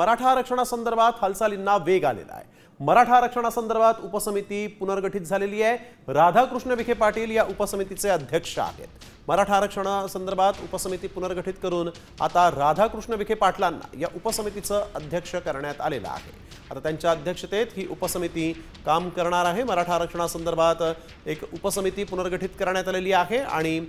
मराठा आरक्षणासंदर्भात हालचालींना वेग आलेला आहे। मराठा आरक्षणासंदर्भात उपसमिती पुनर्गठित झालेली आहे। राधाकृष्ण विखे पाटील या उपसमितीचे अध्यक्ष आहेत। मराठा आरक्षणासंदर्भात उपसमिती पुनर्गठित करून आता राधाकृष्ण विखे पाटलांना या उपसमितीचं अध्यक्ष करण्यात आलेलं आहे। आता त्यांच्या अध्यक्षतेत ही उपसमिती काम करणार आहे। मराठा आरक्षणासंदर्भात एक उपसमिती पुनर्गठित करण्यात आलेली आहे आणि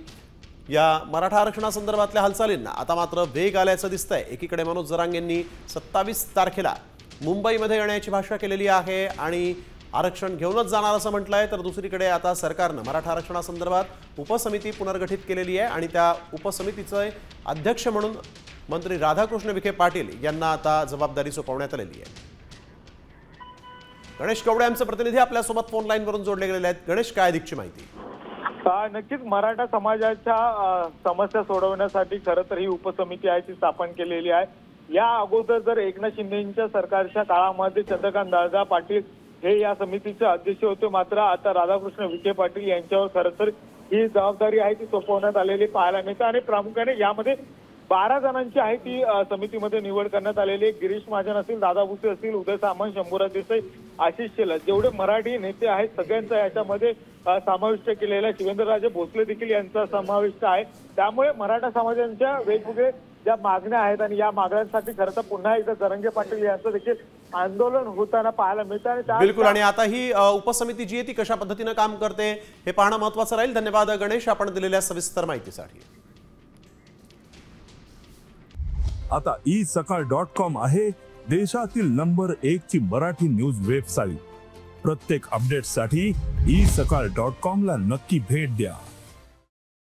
या मराठा आरक्षणासंदर्भातल्या हालचालींना आता मात्र वेग आल्याचं दिसतंय। एकीकडे मनोज जरांगेंनी 27 तारखेला मुंबईमध्ये येण्याची भाषा केलेली आहे आणि आरक्षण घेऊनच जाणार असं म्हटलंय, तर दुसरीकडे आता सरकारनं मराठा आरक्षणासंदर्भात उपसमिती पुनर्गठित केलेली आहे आणि त्या उपसमितीचे अध्यक्ष म्हणून मंत्री राधाकृष्ण विखे पाटील यांना आता जबाबदारी सोपवण्यात आलेली आहे। गणेश कवडे आमचे प्रतिनिधी आपल्या सोबत फोन लाईन वरून जोडले गेलेले आहेत। गणेश, काय अधिकची माहिती? नक्कीच मराठा समाजाच्या समस्या सोडवण्यासाठी खरं तर ही उपसमिती आहे ती स्थापन केलेली आहे। या अगोदर जर एकनाथ शिंदेंच्या सरकारच्या काळामध्ये चंद्रकांत दादा पाटील हे या समितीचे अध्यक्ष होते, मात्र आता राधाकृष्ण विखे पाटील यांच्यावर खरं तर ही जबाबदारी आहे ती सोपवण्यात आलेली पाहायला मिळते आणि प्रामुख्याने यामध्ये 12 जणांची आहे ती समितीमध्ये निवड करण्यात आलेली आहे। गिरीश महाजन असतील, दादा भुसे असतील, उदय सामंत, शंभूराज देसाई, आशिष शेलार, जेवढे मराठी नेते आहेत सगळ्यांचा याच्यामध्ये समाविष्ट केलेला आहे। शिवेंद्रराजे भोसले देखील यांचा समाविष्ट आहे। त्यामुळे मराठा समाजाच्या वेगवेगळे ज्या मागण्या आहेत आणि या मागण्यांसाठी खरं तर पुन्हा एकदा जरांगे पाटील यांचं देखील आंदोलन होताना पाहायला मिळतं आणि बिलकुल। आणि आता ही उपसमिती जी आहे ती कशा पद्धतीने काम करते हे पाहणं महत्त्वाचं राहील। धन्यवाद गणेश, आपण दिलेल्या सविस्तर माहितीसाठी। आता isakal.com आहे देशातील नंबर 1 ची मराठी न्यूज वेबसाईट। प्रत्येक अपडेटसाठी isakal.com ला नक्की भेट द्या।